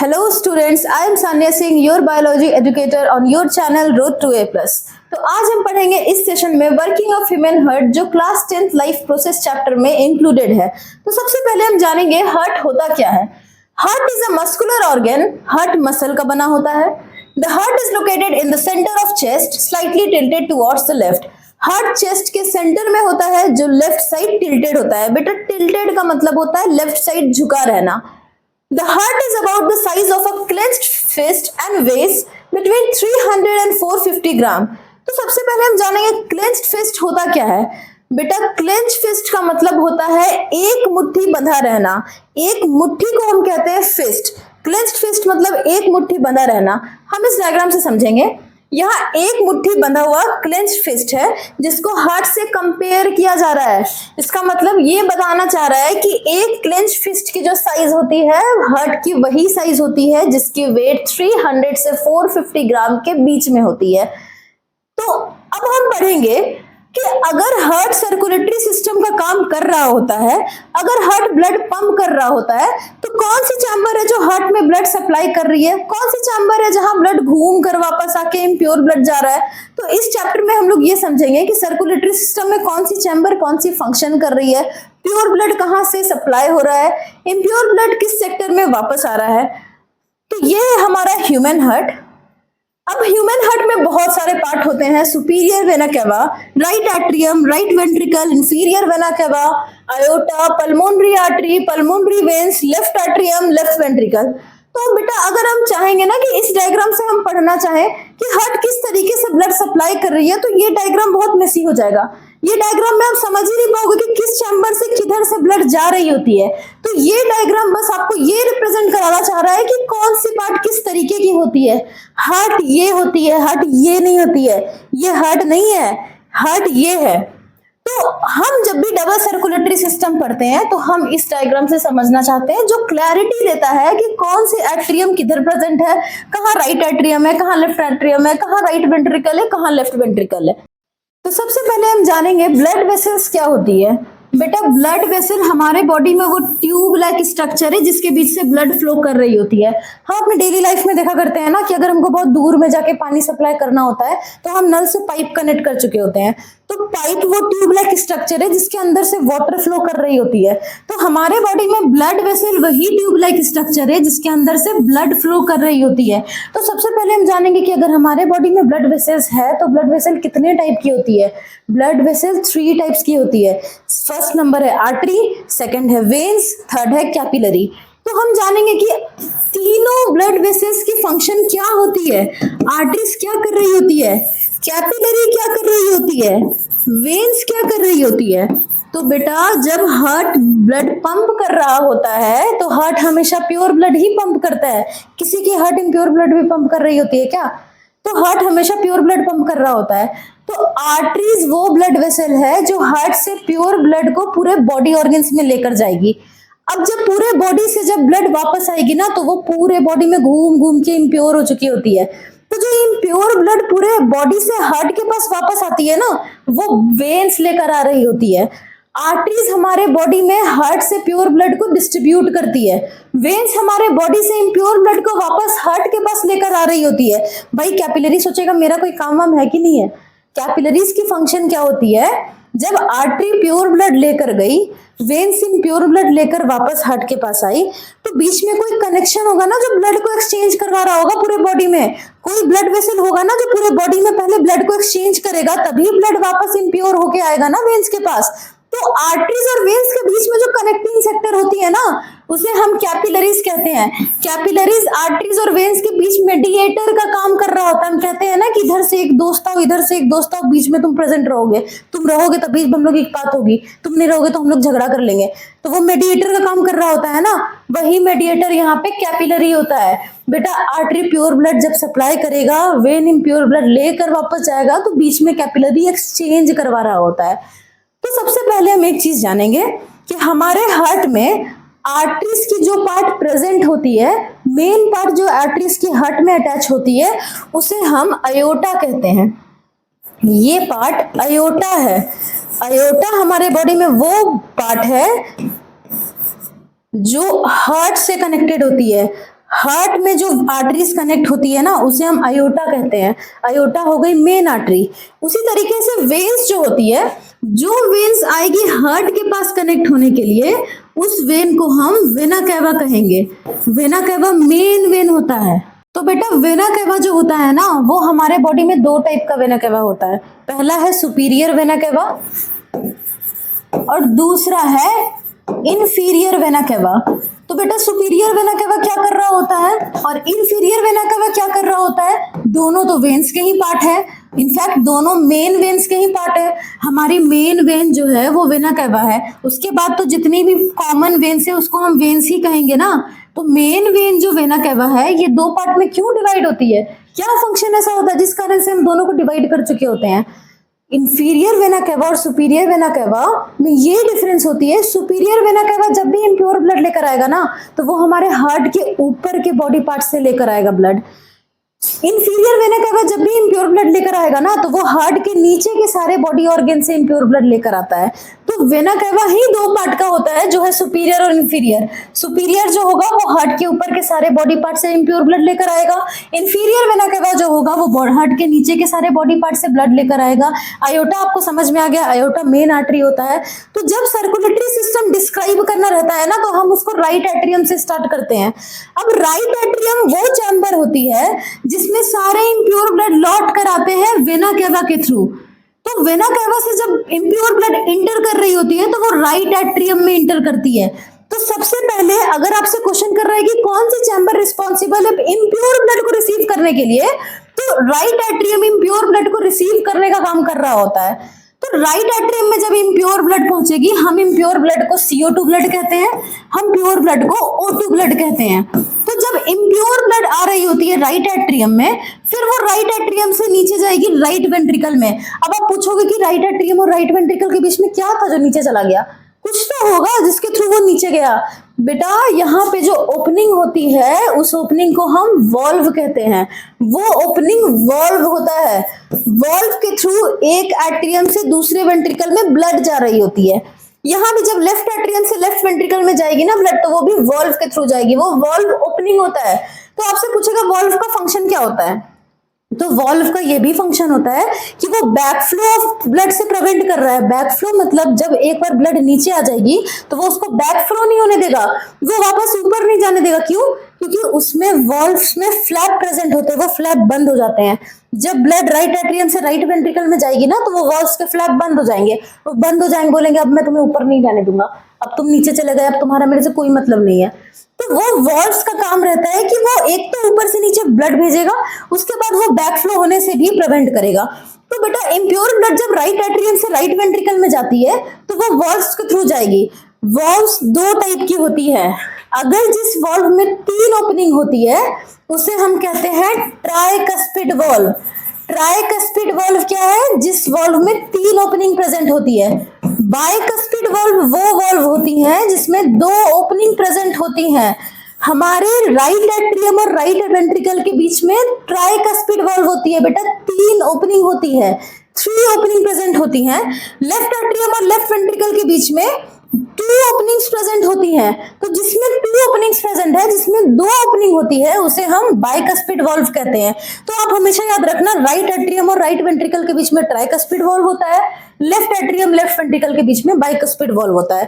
Hello students, I am Sanya Singh, your biology educator on your channel Road to A+. तो आज हम पढ़ेंगे इस सेशन में वर्किंग ऑफ ह्यूमन हार्ट जो class 10th life process chapter में included है। तो सबसे पहले हम जानेंगे हार्ट होता क्या है। Heart is a muscular organ, heart muscle का बना होता है। The heart is located in the centre of chest, slightly tilted towards the left. Heart chest के सेंटर में होता है जो लेफ्ट साइड टिल्टेड होता है। बेटा टिल्टेड का मतलब होता है लेफ्ट साइड झुका रहना। The heart is about the size of a clenched fist and weighs between 300 and 450 ग्राम। तो सबसे पहले हम जानेंगे clenched fist होता क्या है। बेटा clenched fist का मतलब होता है एक मुट्ठी बंधा रहना। एक मुट्ठी को हम कहते हैं fist। clenched fist मतलब एक मुट्ठी बंधा रहना। हम इस डायग्राम से समझेंगे। यहाँ एक मुट्ठी बंधा हुआ क्लेंच्ड फिस्ट है जिसको हार्ट से कंपेयर किया जा रहा है। इसका मतलब ये बताना चाह रहा है कि एक क्लेंच्ड फिस्ट की जो साइज होती है हार्ट की वही साइज होती है जिसकी वेट 300 से 450 ग्राम के बीच में होती है। तो अब हम पढ़ेंगे कि अगर हार्ट सर्कुलेटरी सिस्टम का काम कर रहा होता है, अगर हार्ट ब्लड पंप कर रहा होता है, तो कौन सी चैम्बर है जो हार्ट में ब्लड सप्लाई कर रही है, कौन सी चैम्बर है जहां ब्लड घूम कर वापस आके इम्प्योर ब्लड जा रहा है। तो इस चैप्टर में हम लोग ये समझेंगे कि सर्कुलेटरी सिस्टम में कौन सी चैम्बर कौन सी फंक्शन कर रही है, प्योर ब्लड कहाँ से सप्लाई हो रहा है, इम्प्योर ब्लड किस सेक्टर में वापस आ रहा है। तो ये है हमारा ह्यूमन हार्ट। अब ह्यूमन हार्ट में बहुत सारे पार्ट होते हैं। Superior vena cava, right atrium, right ventricle, inferior vena cava, iota, pulmonary artery, pulmonary veins, left atrium, left ventricle. तो बेटा अगर हम चाहेंगे ना कि इस डायग्राम से हम पढ़ना चाहें कि हार्ट किस तरीके से ब्लड सप्लाई कर रही है, तो ये डायग्राम बहुत मेसी हो जाएगा। ये डायग्राम में आप समझ ही नहीं पाओगे कि किस चैम्बर से किधर से ब्लड जा रही होती है। तो ये डायग्राम बस आपको ये रिप्रेजेंट कराना चाह रहा है कि कौन सी पार्ट किस तरीके की होती है। हार्ट ये होती है, हार्ट ये नहीं होती है। ये हार्ट नहीं है, हार्ट ये है। तो हम जब भी डबल सर्कुलेटरी सिस्टम पढ़ते हैं तो हम इस डायग्राम से समझना चाहते हैं जो क्लैरिटी देता है कि कौन से एट्रियम किधर प्रेजेंट है, कहाँ राइट एट्रियम है, कहाँ लेफ्ट एट्रियम है, कहाँ राइट वेंट्रिकल है, कहाँ लेफ्ट वेंट्रिकल है। तो सबसे पहले हम जानेंगे ब्लड वेसल्स क्या होती है। बेटा ब्लड वेसल हमारे बॉडी में वो ट्यूब लाइक स्ट्रक्चर है जिसके बीच से ब्लड फ्लो कर रही होती है। हम अपने डेली लाइफ में देखा करते हैं ना कि अगर हमको बहुत दूर में जाके पानी सप्लाई करना होता है तो हम नल से पाइप कनेक्ट कर चुके होते हैं। तो पाइप वो ट्यूब लाइक स्ट्रक्चर है जिसके अंदर से वाटर फ्लो कर रही होती है। तो हमारे बॉडी में ब्लड वेसल वही ट्यूब लाइक स्ट्रक्चर है जिसके अंदर से ब्लड फ्लो कर रही होती है। तो सबसे पहले हम जानेंगे कि अगर हमारे बॉडी में ब्लड वेसल्स है तो ब्लड वेसल कितने टाइप की होती है। ब्लड वेसल 3 टाइप्स की होती है। फर्स्ट नंबर है आर्टरी, सेकंड है वेन्स, थर्ड है कैपिलरी। तो हम जानेंगे कि तीनों ब्लड वेसल्स की फंक्शन क्या होती है। आर्टरीज क्या कर रही होती है, कैपिलरी क्या कर रही होती है, वेन्स क्या कर रही होती है। तो बेटा जब हार्ट ब्लड पंप कर रहा होता है तो हार्ट हमेशा प्योर ब्लड ही पंप करता है। किसी की हार्ट इम्प्योर ब्लड भी पंप कर रही होती है क्या? तो हार्ट हमेशा प्योर ब्लड पंप कर रहा होता है। तो आर्टरीज वो ब्लड वेसल है जो हार्ट से प्योर ब्लड को पूरे बॉडी ऑर्गन्स में लेकर जाएगी। अब जब पूरे बॉडी से जब ब्लड वापस आएगी ना तो वो पूरे बॉडी में घूम घूम के इम्प्योर हो चुकी होती है। तो जो इम्प्योर ब्लड पूरे बॉडी से हार्ट के पास वापस आती है ना वो वेन्स लेकर आ रही होती है। आर्टरीज हमारे बॉडी में हार्ट से प्योर ब्लड को डिस्ट्रीब्यूट करती है। वेन्स हमारे बॉडी से इम्प्योर ब्लड को वापस हार्ट के पास लेकर आ रही होती है। भाई कैपिलरी सोचेगा मेरा कोई काम वाम है कि नहीं है। कैपिलरीज की फंक्शन क्या होती है, जब आर्टरी प्योर ब्लड लेकर गई, वेन्स इम्प्योर ब्लड लेकर वापस हार्ट के पास आई, तो बीच में कोई कनेक्शन होगा ना जो ब्लड को एक्सचेंज करवा रहा होगा पूरे बॉडी में। कोई ब्लड वेसल होगा ना जो पूरे बॉडी में पहले ब्लड को एक्सचेंज करेगा, तभी ब्लड वापस इम्प्योर होके आएगा ना वेन्स के पास। तो आर्टरीज और वेन्स के बीच में जो कनेक्टिंग सेक्टर होती है ना उसे हम कैपिलरीज कहते हैं। कैपिलरीज आर्टरीज और वेन्स के बीच मेडिएटर का काम कर रहा होता है। हम कहते हैं ना कि इधर से एक दोस्त आओ, इधर से एक दोस्त आओ, बीच में तुम प्रेजेंट रहोगे। तुम रहोगे तभी हम लोग एक बात होगी, तुम नहीं रहोगे तो हम लोग झगड़ा कर लेंगे। तो वो मेडिएटर का काम कर रहा होता है ना, वही मेडिएटर यहाँ पे कैपिलरी होता है। बेटा आर्टरी प्योर ब्लड जब सप्लाई करेगा, वेन इम्प्योर ब्लड लेकर वापस जाएगा, तो बीच में कैपिलरी एक्सचेंज करवा रहा होता है। तो सबसे पहले हम एक चीज जानेंगे कि हमारे हार्ट में आर्टरीज की जो पार्ट प्रेजेंट होती है, मेन पार्ट जो आर्टरीज की हार्ट में अटैच होती है उसे हम अयोटा कहते हैं। ये पार्ट अयोटा है। अयोटा हमारे बॉडी में वो पार्ट है जो हार्ट से कनेक्टेड होती है। हार्ट में जो आर्टरीज कनेक्ट होती है ना उसे हम आयोटा कहते हैं। आयोटा हो गई मेन आर्टरी। उसी तरीके से वेन्स जो होती है, जो वेन्स आएगी हार्ट के पास कनेक्ट होने के लिए, उस वेन को हम वेना कैवा कहेंगे। वेना कैवा मेन वेन होता है। तो बेटा वेना कैवा जो होता है ना, वो हमारे बॉडी में दो टाइप का वेना कैवा होता है। पहला है सुपीरियर वेना कैवा और दूसरा है इंफीरियर वेना कैवा। तो बेटा सुपीरियर वेना कैवा क्या कर रहा होता है और इंफीरियर वेना कैवा क्या कर रहा होता है? दोनों तो वेन्स के ही पार्ट है। इनफैक्ट दोनों मेन वेन्स के ही पार्ट है। हमारी मेन वेन जो है वो वेना कैवा है। उसके बाद तो जितनी भी कॉमन वेन्स है उसको हम वेन्स ही कहेंगे ना। तो मेन वेन जो वेना कैवा है ये दो पार्ट में क्यों डिवाइड होती है? क्या फंक्शन ऐसा होता है जिस कारण से हम दोनों को डिवाइड कर चुके होते हैं? इंफीरियर वेना कैवा और सुपीरियर वेना कैवा में ये डिफरेंस होती है। सुपीरियर वेना कैवा जब भी इम्प्योर ब्लड लेकर आएगा ना, तो वो हमारे हार्ट के ऊपर के बॉडी पार्ट से लेकर आएगा ब्लड। इंफीरियर वेना कैवा जब भी इम्प्योर ब्लड लेकर आएगा ना, तो वो हार्ट के नीचे के सारे बॉडी ऑर्गन से इम्प्योर ब्लड लेकर आता है। तो वेना कैवा ही दो पार्ट का होता है, जो है सुपीरियर और इंफीरियर। सुपीरियर जो होगा वो हार्ट के ऊपर के सारे बॉडी पार्ट से इम्प्योर ब्लड लेकर आएगा। इंफीरियर वेना कैवा जो होगा वो हार्ट के नीचे के सारे बॉडी पार्ट से ब्लड लेकर आएगा। आयोटा आपको समझ में आ गया, आयोटा मेन आर्टरी होता है। तो जब सर्कुलेटरी सिस्टम डिस्क्राइब करना रहता है ना, तो हम उसको राइट एट्रियम से स्टार्ट करते हैं। अब राइट एट्रियम वो चैम्बर होती है जिसमें सारे इम्प्योर ब्लड लौट कर आते हैं वेना कैवा के थ्रू। तो वेना कैवा से जब इम्प्योर ब्लड इंटर कर रही होती है तो वो राइट एट्रियम में इंटर करती है। तो सबसे पहले अगर आपसे क्वेश्चन कर रहा है कि कौन सी चैम्बर रिस्पॉन्सिबल है इम्प्योर ब्लड को रिसीव करने के लिए, तो राइट एट्रियम इम्प्योर ब्लड को रिसीव करने का काम कर रहा होता है। तो राइट एट्रियम में जब इम्प्योर ब्लड पहुंचेगी, हम इम्प्योर ब्लड को CO2 ब्लड कहते हैं, हम प्योर ब्लड को O2 ब्लड कहते हैं। तो जब इम्प्योर ब्लड आ रही होती है राइट एट्रियम में, फिर वो राइट एट्रियम से नीचे जाएगी राइट वेंट्रिकल में। अब आप पूछोगे कि राइट एट्रियम और राइट वेंट्रिकल के बीच में क्या था जो नीचे चला गया? कुछ तो होगा जिसके थ्रू वो नीचे गया। बेटा यहाँ पे जो ओपनिंग होती है उस ओपनिंग को हम वॉल्व कहते हैं। वो ओपनिंग वॉल्व होता है। वॉल्व के थ्रू एक एट्रियम से दूसरे वेंट्रिकल में ब्लड जा रही होती है। यहाँ भी जब लेफ्ट एट्रियम से लेफ्ट वेंट्रिकल में जाएगी ना ब्लड, तो वो भी वॉल्व के थ्रू जाएगी। वो वॉल्व ओपनिंग होता है। तो आपसे पूछेगा वॉल्व का फंक्शन क्या होता है? तो वॉल्व का ये भी फंक्शन होता है कि वो बैकफ्लो ऑफ ब्लड से प्रिवेंट कर रहा है। बैकफ्लो मतलब जब एक बार ब्लड नीचे आ जाएगी तो वो उसको बैकफ्लो नहीं होने देगा, वो वापस ऊपर नहीं जाने देगा। क्यों? क्योंकि उसमें वॉल्व्स में फ्लैप प्रेजेंट होते हैं, वो फ्लैप बंद हो जाते हैं। जब ब्लड राइट एट्रियम से राइट वेंट्रिकल में जाएगी ना, तो वो वॉल्व्स के फ्लैप बंद हो जाएंगे। वो बंद हो जाएंगे, बोलेंगे अब मैं तुम्हें ऊपर नहीं जाने दूंगा, अब तुम नीचे चले गए, अब तुम्हारा मेरे से कोई मतलब नहीं है। तो वो वॉल्व्स का काम रहता है कि वो एक तो ऊपर से नीचे ब्लड भेजेगा, उसके बाद वो बैकफ्लो होने से भी प्रिवेंट करेगा। तो बेटा इम्प्योर ब्लड जब राइट एट्रियम से राइट वेंट्रिकल में जाती है तो वो वॉल्व्स के थ्रू जाएगी। वॉल्व्स दो टाइप की होती है। अगर जिस वॉल्व में 3 ओपनिंग होती है उसे हम कहते हैं ट्राइकस्पिड वॉल्व। ट्राइकस्पिड वॉल्व क्या है? जिस वॉल्व में 3 ओपनिंग प्रेजेंट होती है। बाइकस्पिड वॉल्व वो वॉल्व होती है जिसमें 2 ओपनिंग प्रेजेंट होती हैं। हमारे राइट एट्रियम और राइट वेंट्रिकल के बीच में ट्राइकस्पिड वॉल्व होती है बेटा, 3 ओपनिंग होती है, 3 ओपनिंग प्रेजेंट होती हैं। लेफ्ट एट्रियम और लेफ्ट वेंट्रिकल के बीच में 2 ओपनिंग्स प्रेजेंट होती हैं। तो जिसमें 2 ओपनिंग्स प्रेजेंट है, जिसमें 2 ओपनिंग होती है, उसे हम बाइकस्पिड वॉल्व कहते हैं। तो आप हमेशा याद रखना, राइट एट्रियम और राइट वेंट्रिकल के बीच में ट्राइकस्पिड वॉल्व होता है, लेफ्ट एट्रियम लेफ्ट वेंट्रिकल के बीच में बाइकस्पिड वॉल्व होता है।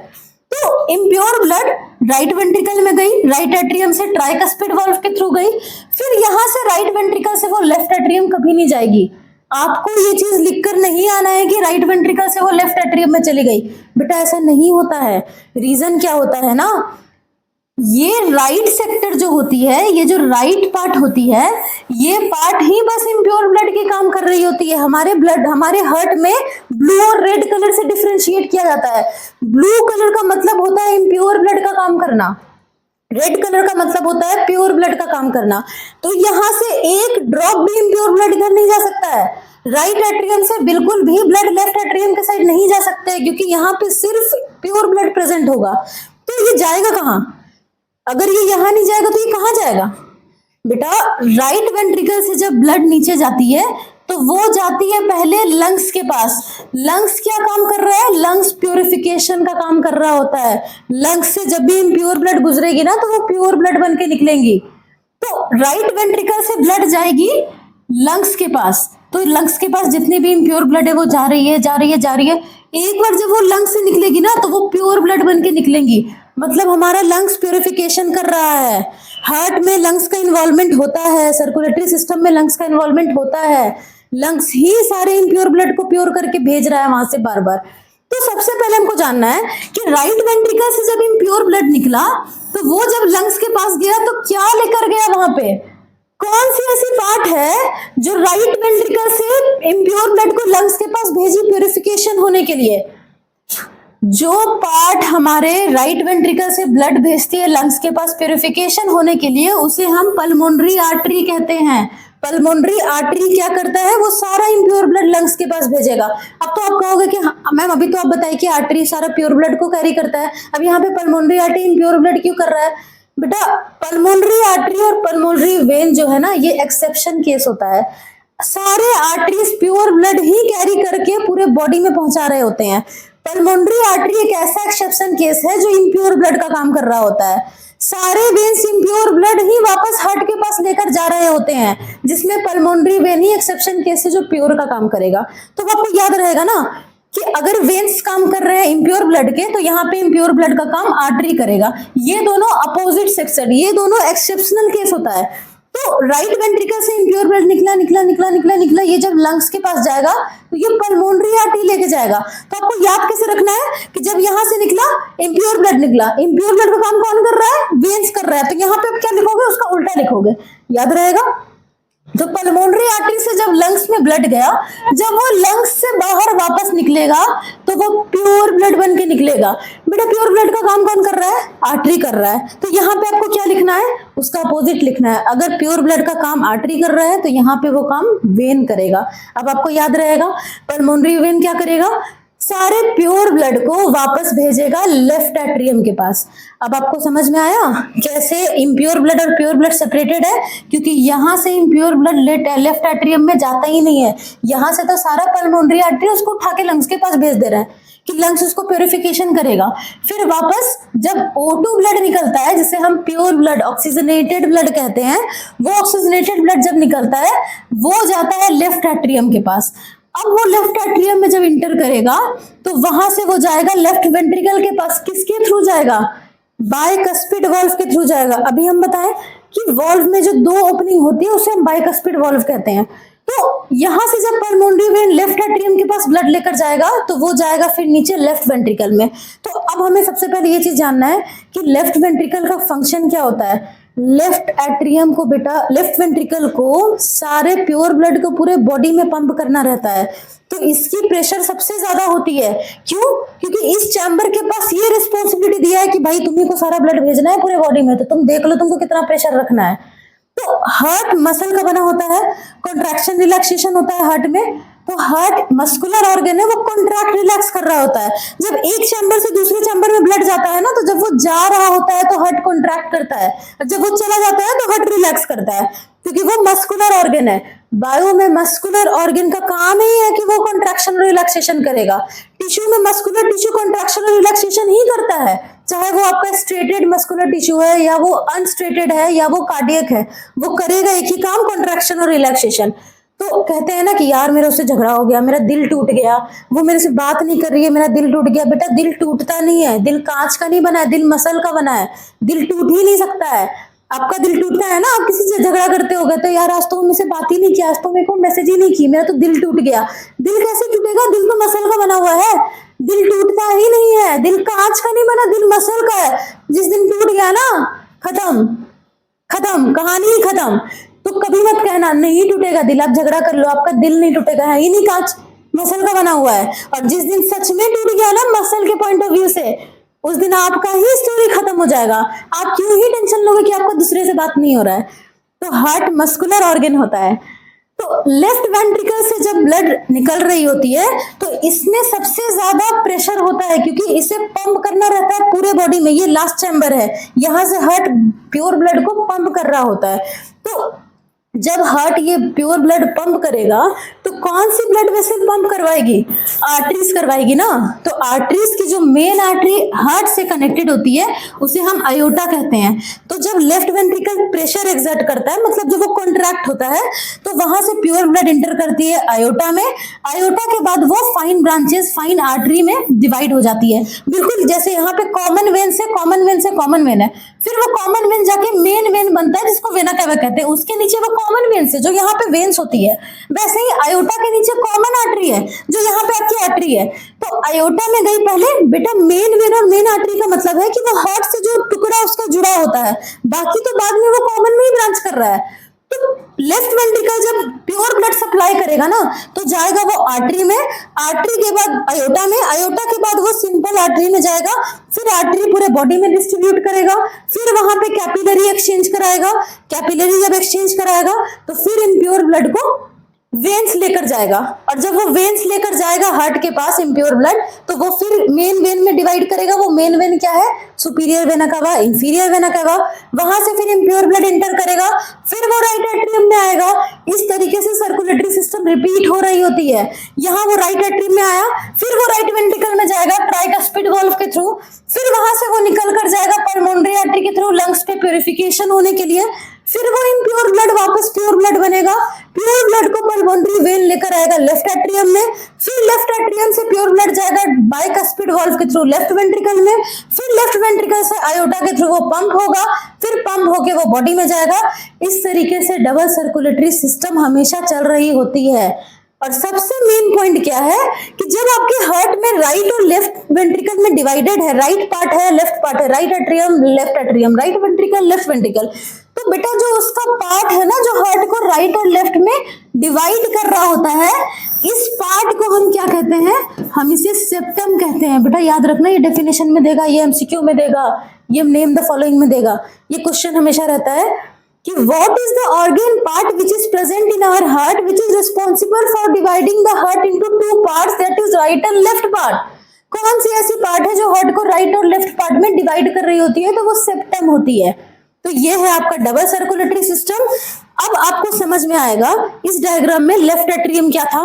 तो इम्प्योर ब्लड राइट वेंट्रिकल में गई, राइट एट्रियम से ट्राइकस्पिड वॉल्व के थ्रू गई, फिर यहां से राइट वेंट्रिकल से वो लेफ्ट एट्रियम कभी नहीं जाएगी। आपको ये चीज लिखकर नहीं आना है कि राइट वेंट्रिकल से वो लेफ्ट एट्रियम में चली गई, बेटा ऐसा नहीं होता है। रीजन क्या होता है ना, ये राइट सेक्टर जो होती है, ये जो राइट पार्ट होती है, ये पार्ट ही बस इम्प्योर ब्लड के काम कर रही होती है। हमारे ब्लड, हमारे हार्ट में ब्लू और रेड कलर से डिफरेंशिएट किया जाता है। ब्लू कलर का मतलब होता है इम्प्योर ब्लड का काम करना, रेड कलर का मतलब होता है प्योर ब्लड का काम करना। तो यहां से एक ड्रॉप भी इम्प्योर ब्लड इधर नहीं जा सकता है। राइट एट्रियम से बिल्कुल भी ब्लड लेफ्ट एट्रियम के साइड नहीं जा सकते हैं, क्योंकि यहाँ पे सिर्फ प्योर ब्लड प्रेजेंट होगा। तो ये जाएगा कहाँ? अगर ये यहाँ नहीं जाएगा तो ये कहाँ जाएगा? बेटा राइट वेंट्रिकल से जब ब्लड नीचे जाती है तो वो जाती है पहले लंग्स के पास। लंग्स क्या काम कर रहा है? लंग्स प्योरिफिकेशन का काम कर रहा होता है। लंग्स से जब भी इम्प्योर ब्लड गुजरेगी ना, तो वो प्योर ब्लड बन के निकलेंगी। तो राइट वेंट्रिकल से ब्लड जाएगी लंग्स के पास, तो लंग्स के पास जितनी भी इम्प्योर ब्लड है वो जा रही है जा रही है जा रही है। एक बार जब वो लंग्स से निकलेगी ना तो वो प्योर ब्लड बन के निकलेंगी, मतलब हमारा लंग्स प्योरिफिकेशन कर रहा है। हार्ट में लंग्स का इन्वॉल्वमेंट होता है, सर्कुलेटरी सिस्टम में लंग्स का इन्वॉल्वमेंट होता है, लंग्स ही सारे इम्प्योर ब्लड को प्योर करके भेज रहा है वहां से बार बार। तो सबसे पहले हमको जानना है कि राइट वेंट्रिकल से जब इम्प्योर ब्लड निकला तो वो जब लंग्स के पास गया तो क्या लेकर गया वहां पे, कौन सी ऐसी पार्ट है जो राइट वेंट्रिकल से इम्प्योर ब्लड को लंग्स के पास भेजी प्यूरिफिकेशन होने के लिए। जो पार्ट हमारे राइट वेंट्रिकल से ब्लड भेजती है लंग्स के पास प्यूरिफिकेशन होने के लिए उसे हम पल्मोनरी आर्टरी कहते हैं। पल्मोनरी आर्टरी क्या करता है, वो सारा इम्प्योर ब्लड लंग्स के पास भेजेगा। अब तो आप कहोगे कि मैम अभी तो आप बताइए कि आर्टरी सारा प्योर ब्लड को कैरी करता है, अब यहाँ पे पल्मोनरी आर्टरी इम्प्योर ब्लड क्यों कर रहा है। बेटा पल्मोनरी आर्टरी और पल्मोनरी वेन जो है ना ये एक्सेप्शन केस होता है, सारे आर्टरीज प्योर ब्लड ही कैरी करके पूरे बॉडी में पहुंचा रहे होते हैं। पल्मोनरी आर्टरी एक ऐसा एक्सेप्शन केस है जो इम्प्योर ब्लड का काम कर रहा होता है। सारे वेन्स इम्प्योर ब्लड ही वापस हार्ट के पास लेकर जा रहे होते हैं, जिसमें pulmonary when he exception case है जो प्योर का काम करेगा। तो आपको याद रहेगा ना कि अगर वेन्स काम कर रहे हैं इम्प्योर ब्लड के तो यहाँ पे इम्प्योर ब्लड का काम आर्टरी करेगा। ये दोनों अपोजिट सेक्शन, ये दोनों एक्सेप्शनल केस होता है। तो राइट वेंट्रिकल से इम्प्योर ब्लड निकला निकला निकला निकला निकला, ये जब लंग्स के पास जाएगा तो ये पल्मोनरी आर्टरी लेके जाएगा। तो आपको याद कैसे रखना है कि जब यहां से निकला इम्प्योर ब्लड निकला, इम्प्योर ब्लड का काम कौन कर रहा है, वेन्स कर रहा है, तो यहाँ पे आप क्या लिखोगे, उसका उल्टा लिखोगे, याद रहेगा। जो पल्मोनरी आर्टरी से जब लंग्स में ब्लड गया, जब वो लंग्स से बाहर वापस निकलेगा तो वो प्योर ब्लड बन के निकलेगा। बेटा प्योर ब्लड का काम कौन कर रहा है, आर्टरी कर रहा है, तो यहाँ पे आपको क्या लिखना है, उसका अपोजिट लिखना है। अगर प्योर ब्लड का काम आर्टरी कर रहा है तो यहाँ पे वो काम वेन करेगा। अब आपको याद रहेगा पल्मोनरी वेन क्या करेगा, सारे प्योर ब्लड को वापस भेजेगा लेफ्ट एट्रियम के पास। अब आपको समझ में आया कैसे इम्प्योर ब्लड और प्योर ब्लड सेपरेटेड है, क्योंकि यहां से इम्प्योर ब्लड लेफ्ट एट्रियम में जाता ही नहीं है, यहां से तो सारा पल्मोनरी आर्टरी उसको उठा के लंग्स के पास भेज दे रहा है कि लंग्स उसको प्योरिफिकेशन करेगा। फिर वापस जब O2 ब्लड निकलता है, जिसे हम प्योर ब्लड ऑक्सीजनेटेड ब्लड कहते हैं, वो ऑक्सीजनेटेड ब्लड जब निकलता है वो जाता है लेफ्ट एट्रियम के पास। अब वो लेफ्ट एट्रियम में जब इंटर करेगा तो वहां से वो जाएगा लेफ्ट वेंट्रिकल के पास, किसके थ्रू जाएगा, बाइकस्पिड वाल्व के थ्रू जाएगा। अभी हम बताएं कि वाल्व में जो दो ओपनिंग होती है उसे हम बाइकस्पिड वाल्व कहते हैं। तो यहां से जब पल्मोनरी वेन लेफ्ट एट्रियम के पास ब्लड लेकर जाएगा तो वो जाएगा फिर नीचे लेफ्ट वेंट्रिकल में। तो अब हमें सबसे पहले ये चीज जानना है कि लेफ्ट वेंट्रिकल का फंक्शन क्या होता है। लेफ्ट एट्रियम को बेटा, लेफ्ट वेंट्रिकल को सारे प्योर ब्लड को पूरे बॉडी में पंप करना रहता है, तो इसकी प्रेशर सबसे ज्यादा होती है। क्यों? क्योंकि इस चैम्बर के पास ये रिस्पॉन्सिबिलिटी दिया है कि भाई तुम्ही को सारा ब्लड भेजना है पूरे बॉडी में, तो तुम देख लो तुमको कितना प्रेशर रखना है। तो हार्ट मसल का बना होता है, कॉन्ट्रैक्शन रिलैक्सेशन होता है हार्ट में। तो हार्ट मस्कुलर ऑर्गन है, वो कॉन्ट्रैक्ट रिलैक्स कर रहा होता है। जब एक चैम्बर से दूसरे चैम्बर में ब्लड जाता है ना, तो जब वो जा रहा होता है तो हार्ट कॉन्ट्रैक्ट करता है, जब वो चला जाता है तो हार्ट रिलैक्स करता है, क्योंकि वो मस्कुलर ऑर्गन है। बायो में मस्कुलर ऑर्गन का काम ही है कि वो कॉन्ट्रैक्शन और रिलैक्सेशन करेगा। टिश्यू में मस्कुलर टिश्यू कॉन्ट्रैक्शन और रिलैक्सेशन ही करता है, चाहे वो आपका स्ट्रेटेड मस्कुलर टिश्यू है या वो अनस्ट्रेटेड है या वो कार्डियक है, वो करेगा एक ही काम, कॉन्ट्रैक्शन और रिलैक्सेशन। तो कहते हैं ना कि यार मेरा उससे झगड़ा हो गया, मेरा दिल टूट गया, वो मेरे से बात नहीं कर रही है, मेरा दिल टूट गया। बेटा दिल टूटता नहीं है, दिल कांच का नहीं बना है, दिल मसल का बना है, दिल टूट ही नहीं सकता है। आपका दिल टूटता है ना, आप किसी से झगड़ा करते हो गए तो यार आज तो मुझसे बात ही नहीं किया, आज तो मेरे को मैसेज ही नहीं की, मेरा तो दिल टूट गया। दिल कैसे टूटेगा, दिल तो मसल का बना हुआ है, दिल टूटता ही नहीं है, दिल कांच का नहीं बना, दिल मसल का है। जिस दिन टूट गया ना, खत्म खत्म, कहानी ही खत्म। तो कभी मत कहना नहीं टूटेगा दिल, आप झगड़ा कर लो, आपका दिल नहीं टूटेगा, है ही नहीं, कांच मसल का बना हुआ है। और जिस दिन सच में टूट गया ना मसल के पॉइंट ऑफ व्यू से, उस दिन आपका ही स्टोरी खत्म हो जाएगा। आप क्यों ही टेंशन लोगे कि आपका दूसरे से बात नहीं हो रहा है। तो हार्ट मस्कुलर ऑर्गन होता है। तो लेफ्ट वेंट्रिकल से जब ब्लड निकल रही होती है तो इसमें सबसे ज्यादा प्रेशर होता है, क्योंकि इसे पंप करना रहता है पूरे बॉडी में। ये लास्ट चैम्बर है, यहां से हार्ट प्योर ब्लड को पंप कर रहा होता है। तो जब हार्ट ये प्योर ब्लड पंप करेगा तो कौन सी ब्लड वेसल पंप करवाएगी? आर्टरीज करवाएगी ना। तो आर्टरीज की जो मेन आर्टरी हार्ट से कनेक्टेड होती है उसे हम आयोटा कहते हैं। तो जब लेफ्ट वेंट्रिकल प्रेशर एक्सर्ट करता है, मतलब जब वो कॉन्ट्रैक्ट होता है, तो वहां से प्योर ब्लड इंटर करती है आयोटा में। आयोटा के बाद वो फाइन ब्रांचेस फाइन आर्टरी में डिवाइड हो जाती है, बिल्कुल जैसे यहाँ पे कॉमन वेन से कॉमन वेन से कॉमन वेन है, फिर वो कॉमन वेन जाके मेन वेन बनता है जिसको वेना कैवा कहते हैं, उसके नीचे वो कॉमन वेन से जो यहाँ पे वेन्स होती है, वैसे ही आयोटा के नीचे कॉमन आर्टरी है जो यहाँ पे आपकी आर्टरी है। तो आयोटा में गई पहले बेटा मेन वेन, और मेन आर्टरी का मतलब है कि वो हार्ट से जो टुकड़ा उसका जुड़ा होता है, बाकी तो बाद में वो कॉमन में ही ब्रांच कर रहा है। तो लेफ्ट वेंट्रिकल जब प्योर ब्लड सप्लाई करेगा ना तो जाएगा वो आर्टरी में, आर्टरी के बाद आयोटा में, आयोटा के बाद वो सिंपल आर्टरी में जाएगा, फिर आर्टरी पूरे बॉडी में डिस्ट्रीब्यूट करेगा, फिर वहां पे कैपिलरी एक्सचेंज कराएगा, कैपिलरी जब एक्सचेंज कराएगा तो फिर इम्प्योर ब्लड को वेन्स लेकर जाएगा, और जब वो वेन्स लेकर जाएगा हार्ट के पास इम्प्योर ब्लड, तो वो फिर मेन वेन में डिवाइड करेगा। वो मेन वेन क्या है? Superior vena cava, inferior vena cava, वहां से फिर इम्प्योर ब्लड इंटर करेगा, फिर वो राइट एट्रियम में आएगा। इस तरीके से सर्कुलेटरी सिस्टम रिपीट हो रही होती है। यहाँ वो राइट एट्रियम में आया, फिर वो राइट वेंट्रिकल में जाएगा ट्राइकस्पिड वाल्व के थ्रू, फिर वहां से वो निकल कर जाएगा पल्मोनरी आर्टरी के थ्रू लंग्स पे प्यूरिफिकेशन होने के लिए, फिर वो इम्प्योर ब्लड वापस प्योर ब्लड बनेगा, प्योर ब्लड को पल्मोनरी वेन लेकर आएगा लेफ्ट एट्रियम में, फिर लेफ्ट एट्रियम से प्योर ब्लड जाएगा बाइकस्पिड वाल्व के थ्रू लेफ्ट वेंट्रिकल में, फिर लेफ्ट वेंट्रिकल से आयोटा के थ्रू वो पंप होगा, फिर पंप होके वो बॉडी में जाएगा। इस तरीके से डबल सर्कुलेटरी सिस्टम हमेशा चल रही होती है। और सबसे मेन पॉइंट क्या है कि जब आपके हार्ट में राइट और लेफ्ट वेंट्रिकल में डिवाइडेड है, राइट पार्ट है लेफ्ट पार्ट है, right atrium left atrium, right ventricle left ventricle, तो बेटा जो उसका पार्ट है ना जो हार्ट को राइट और लेफ्ट में डिवाइड कर रहा होता है, इस पार्ट को हम क्या कहते हैं? हम इसे सेप्टम कहते हैं। बेटा याद रखना, ये डेफिनेशन में देगा, ये एमसीक्यू में देगा, ये नेम द फॉलोइंग में देगा। ये क्वेश्चन हमेशा रहता है कि what is the organ part which is present in our heart which is responsible for dividing the heart into two parts, that is right and left part। कौन सी ऐसी part है जो हार्ट को राइट और लेफ्ट पार्ट में divide कर रही होती है? तो वो सेप्टम होती है। तो ये है आपका डबल सर्कुलेटरी सिस्टम। अब आपको समझ में आएगा इस डायग्राम में लेफ्ट एट्रियम क्या था,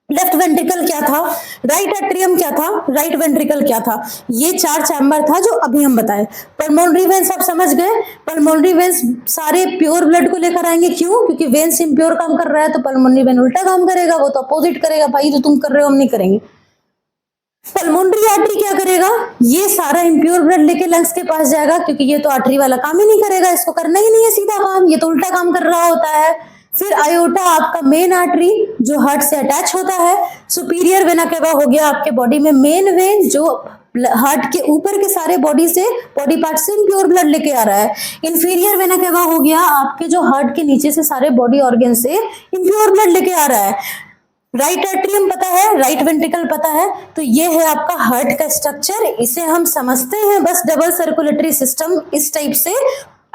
लेफ्ट वेंट्रिकल क्या था, राइट एट्रियम क्या था, राइट वेंट्रिकल क्या था। ये चार चैम्बर था जो अभी हम बताए। पल्मोनरी वेन्स आप समझ गए, पल्मोनरी वेन्स सारे प्योर ब्लड को लेकर आएंगे। क्यों? क्योंकि वेन्स इम्प्योर काम कर रहा है तो पल्मोनरी वेन उल्टा काम करेगा, वो तो अपोजिट करेगा, भाई जो तुम कर रहे हो हम नहीं करेंगे। पल्मोनरी आर्टरी क्या करेगा? ये सारा इम्प्योर ब्लड लेके लंग्स के पास जाएगा, क्योंकि ये तो आर्टरी वाला काम ही नहीं करेगा, इसको करना ही नहीं है सीधा काम, ये तो उल्टा काम कर रहा होता है। फिर आयोटा आपका मेन आर्टरी जो हार्ट से अटैच होता है। सुपीरियर वेना केवा हो गया आपके बॉडी में मेन वेन जो हार्ट के ऊपर के सारे बॉडी पार्ट से इम्प्योर ब्लड लेके आ रहा है। इंफीरियर वेना केवा हो गया आपके जो हार्ट के नीचे से सारे बॉडी ऑर्गन से इम्प्योर ब्लड लेके आ रहा है। राइट एट्रियम पता है, राइट वेंट्रिकल पता है। तो ये है आपका हार्ट का स्ट्रक्चर, इसे हम समझते हैं बस डबल सर्कुलेटरी सिस्टम इस टाइप से।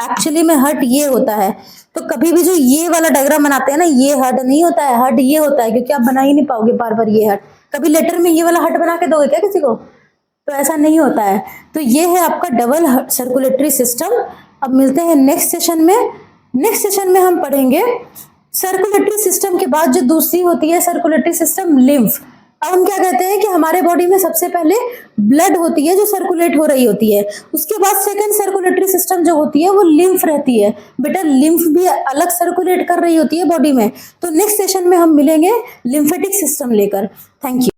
एक्चुअली में हार्ट ये होता है। तो कभी भी जो ये वाला डायग्राम बनाते हैं ना, ये हार्ट नहीं होता है, हार्ट ये होता है, क्योंकि आप बना ही नहीं पाओगे बार बार ये हार्ट। कभी लेटर में ये वाला हार्ट बना के दोगे क्या किसी को? तो ऐसा नहीं होता है। तो ये है आपका डबल सर्कुलेटरी सिस्टम। अब मिलते हैं नेक्स्ट सेशन में। नेक्स्ट सेशन में हम पढ़ेंगे सर्कुलेटरी सिस्टम के बाद जो दूसरी होती है सर्कुलेटरी सिस्टम लिम्फ। अब हम क्या कहते हैं कि हमारे बॉडी में सबसे पहले ब्लड होती है जो सर्कुलेट हो रही होती है, उसके बाद सेकंड सर्कुलेटरी सिस्टम जो होती है वो लिम्फ रहती है। बेटा लिम्फ भी अलग सर्कुलेट कर रही होती है बॉडी में। तो नेक्स्ट सेशन में हम मिलेंगे लिम्फेटिक सिस्टम लेकर। Thank you.